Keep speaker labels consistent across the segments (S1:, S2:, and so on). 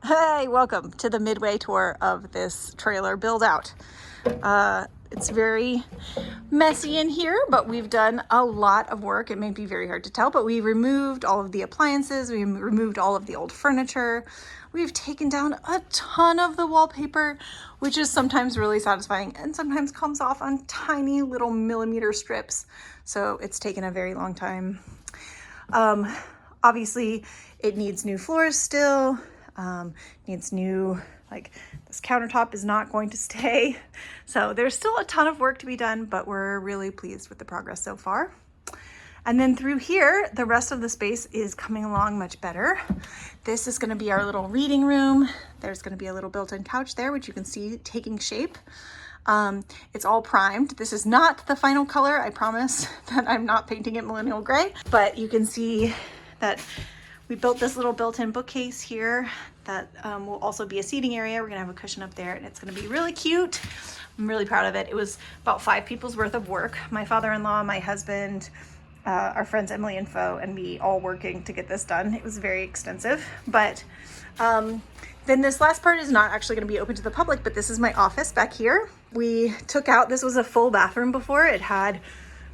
S1: Hey, welcome to the midway tour of this trailer build out. It's very messy in here, but we've done a lot of work. It may be very hard to tell, but we removed all of the appliances. We removed all of the old furniture. We've taken down a ton of the wallpaper, which is sometimes really satisfying and sometimes comes off on tiny little millimeter strips. So it's taken a very long time. Obviously it needs new floors still. Needs new, like this countertop is not going to stay. So there's still a ton of work to be done, but we're really pleased with the progress so far. And then through here, the rest of the space is coming along much better. This is gonna be our little reading room. There's gonna be a little built-in couch there, which you can see taking shape. It's all primed. This is not the final color. I promise that I'm not painting it millennial gray, but you can see that we built this little built-in bookcase here that will also be a seating area. We're gonna have a cushion up there and it's gonna be really cute. I'm really proud of it. It was about 5 people's worth of work. My father-in-law, my husband, our friends Emily and Fo, and me all working to get this done. It was very extensive, but then this last part is not actually gonna be open to the public, but this is my office back here. We took out, this was a full bathroom before. It had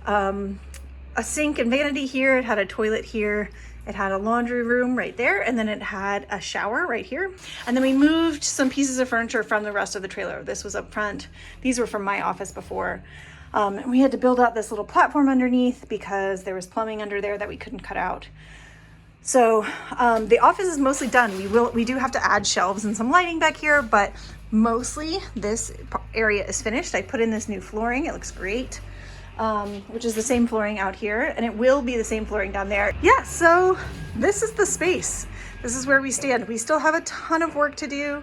S1: a sink and vanity here. It had a toilet here. It had a laundry room right there, and then it had a shower right here. And then we moved some pieces of furniture from the rest of the trailer. This was up front. These were from my office before. And we had to build out this little platform underneath because there was plumbing under there that we couldn't cut out. So the office is mostly done. We do have to add shelves and some lighting back here, but mostly this area is finished. I put in this new flooring. It looks great. Which is the same flooring out here, and it will be the same flooring down there. Yeah, so this is the space. This is where we stand. We still have a ton of work to do,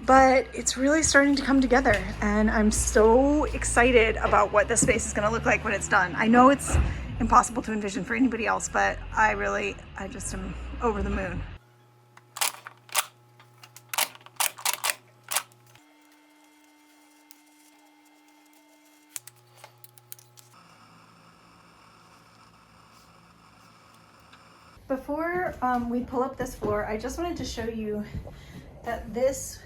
S1: but it's really starting to come together, and I'm so excited about what this space is gonna look like when it's done. I know it's impossible to envision for anybody else, but I just am over the moon. Before we pull up this floor, I just wanted to show you that this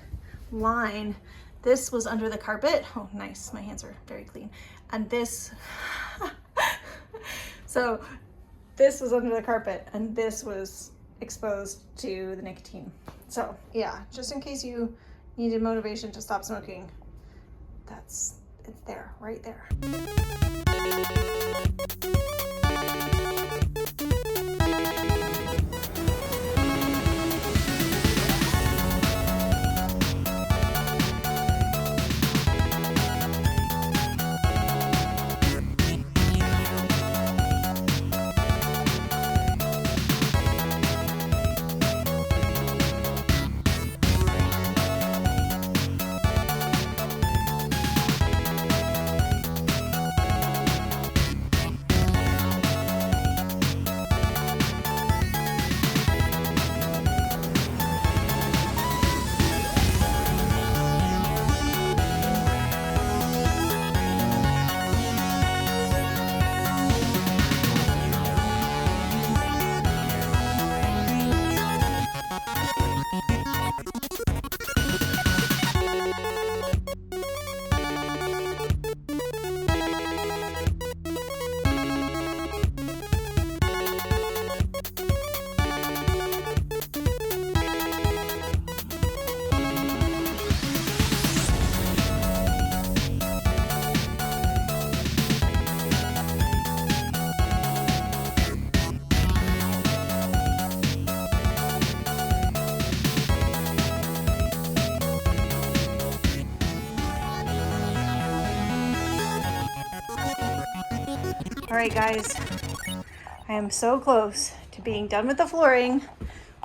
S1: line, this was under the carpet. Oh, nice, my hands are very clean. And this, so this was under the carpet and this was exposed to the nicotine. So yeah, just in case you needed motivation to stop smoking, it's there, right there. All right, guys, I am so close to being done with the flooring.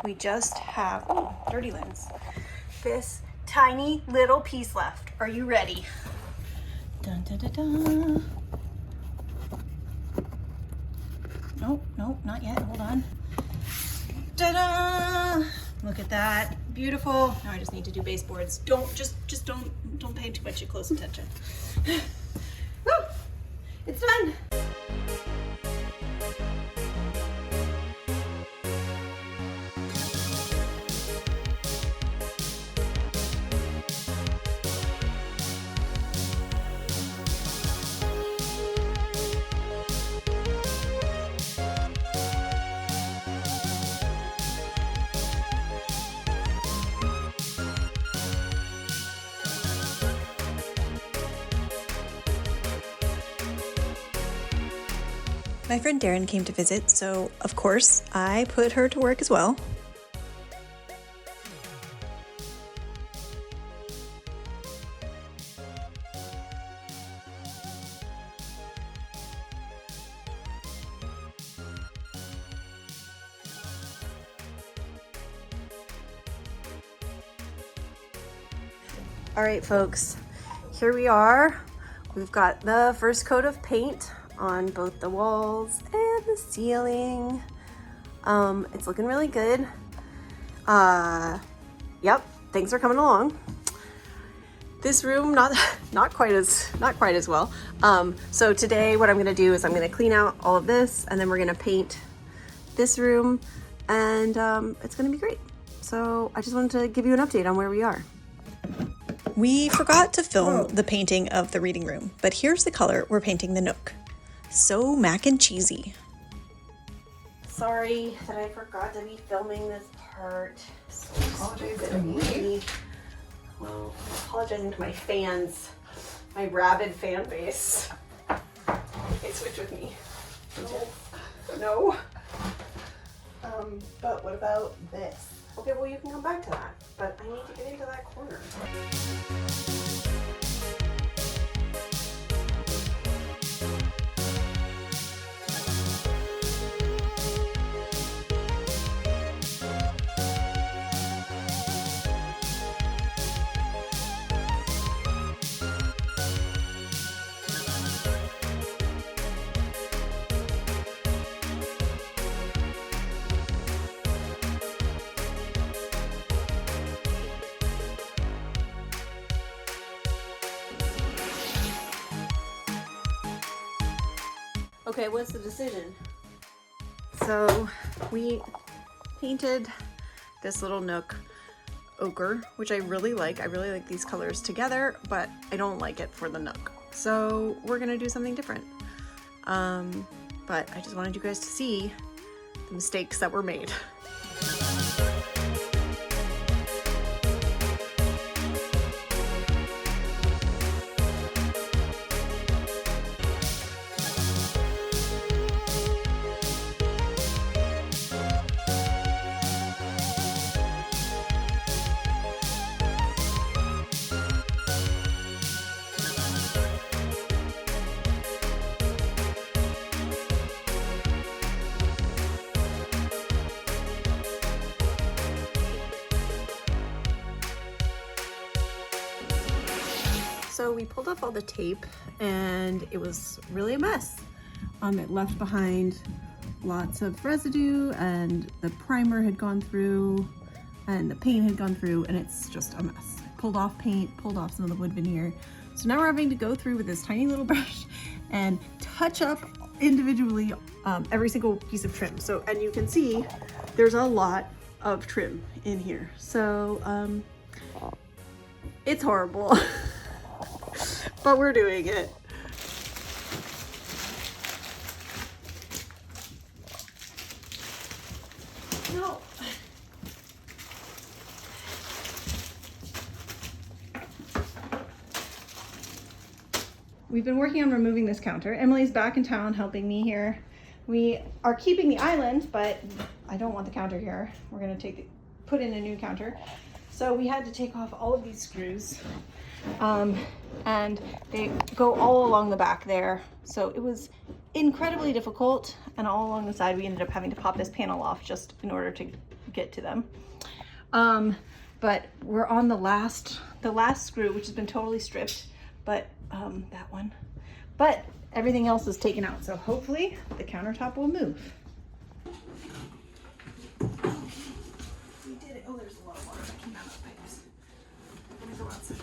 S1: We just have, oh, dirty lens, this tiny little piece left. Are you ready? Dun, dun, dun, dun. Nope, nope, not yet, hold on. Ta-da! Look at that, beautiful. Now I just need to do baseboards. Don't pay too much close attention. Woo! It's done. My friend Darren came to visit, so of course I put her to work as well. All right, folks, here we are. We've got the first coat of paint on both the walls and the ceiling. It's looking really good. Yep, things are coming along. This room, not quite as well. So today what I'm gonna do is I'm gonna clean out all of this, and then we're gonna paint this room, and it's gonna be great. So I just wanted to give you an update on where we are. We forgot to film the painting of the reading room, but here's the color we're painting the nook. So mac and cheesy. Sorry that I forgot to be filming this part. So apologize to me. Well, apologizing to my fans, my rabid fan base. Okay, switch with me. No. But what about this? Okay, well, you can come back to that, but I need to get into that corner. Okay, what's the decision? So we painted this little nook ochre, which I really like. I really like these colors together, but I don't like it for the nook. So we're gonna do something different. But I just wanted you guys to see the mistakes that were made. So we pulled off all the tape and it was really a mess. It left behind lots of residue, and the primer had gone through and the paint had gone through, and it's just a mess. Pulled off paint, pulled off some of the wood veneer. So now we're having to go through with this tiny little brush and touch up individually every single piece of trim. So, and you can see there's a lot of trim in here. So it's horrible. But we're doing it. No. We've been working on removing this counter. Emily's back in town helping me here. We are keeping the island, but I don't want the counter here. We're gonna put in a new counter. So we had to take off all of these screws. And they go all along the back there. So it was incredibly difficult, and all along the side we ended up having to pop this panel off just in order to get to them. But we're on the last screw, which has been totally stripped, but that one. But everything else is taken out, so hopefully the countertop will move. We did it. Oh, there's a lot of water that came out of the pipes. I'm gonna go outside.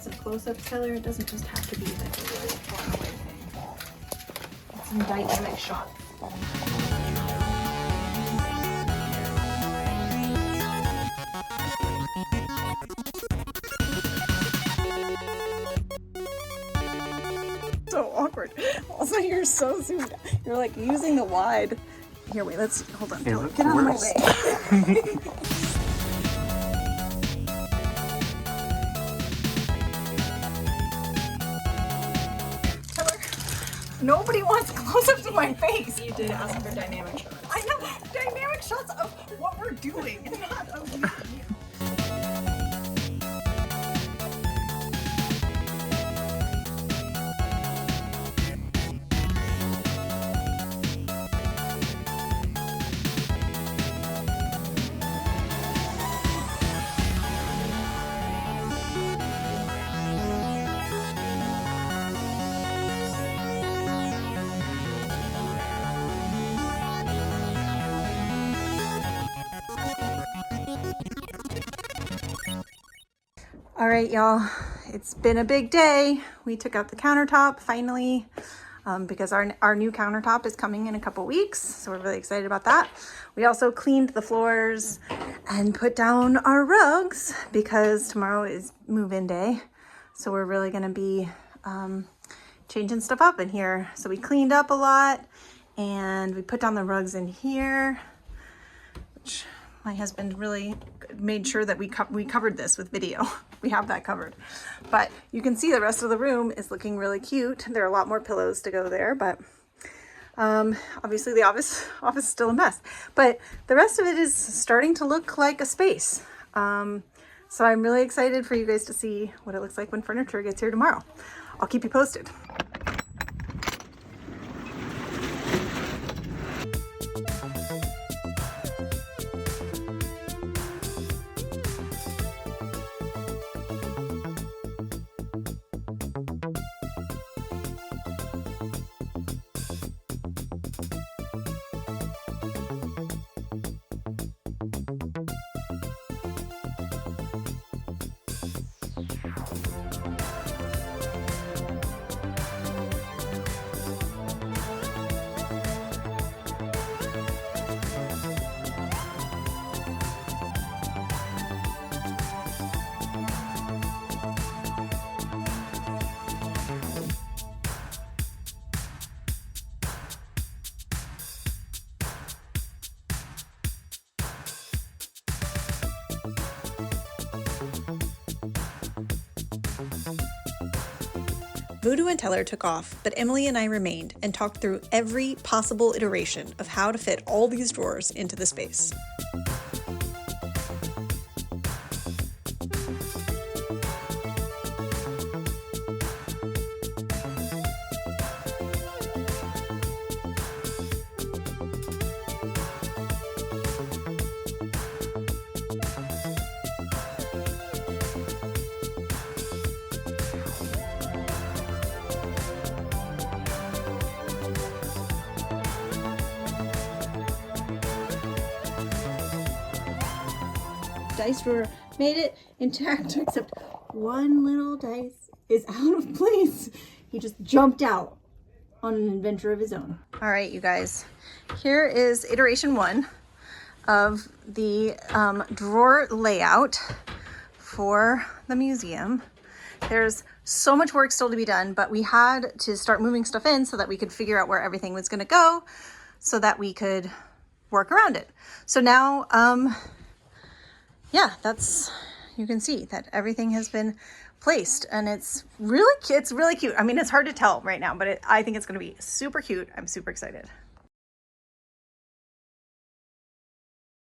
S1: some close-ups, Taylor. It doesn't just have to be like a really far away thing. Get some dynamic shots. So awkward. Also, you're so zoomed out. You're like using the wide. Here, wait, let's hold on. Taylor, get out of my way. Taylor, nobody wants close-ups of my face.
S2: You did ask for dynamic shots.
S1: I know, dynamic shots of what we're doing, not of you. All right, y'all, it's been a big day. We took out the countertop finally because our new countertop is coming in a couple weeks. So we're really excited about that. We also cleaned the floors and put down our rugs because tomorrow is move-in day. So we're really gonna be changing stuff up in here. So we cleaned up a lot and we put down the rugs in here, which my husband really made sure that we covered this with video. We have that covered. But you can see the rest of the room is looking really cute. There are a lot more pillows to go there, but obviously the office is still a mess. But the rest of it is starting to look like a space. So I'm really excited for you guys to see what it looks like when furniture gets here tomorrow. I'll keep you posted. Voodoo and Teller took off, but Emily and I remained and talked through every possible iteration of how to fit all these drawers into the space. Dice drawer made it intact, except one little dice is out of place. He just jumped out on an adventure of his own. All right, you guys, here is iteration 1 of the drawer layout for the museum. There's so much work still to be done, but we had to start moving stuff in so that we could figure out where everything was going to go so that we could work around it. So now, yeah, you can see that everything has been placed and it's really cute. I mean, it's hard to tell right now, but I think it's going to be super cute. I'm super excited.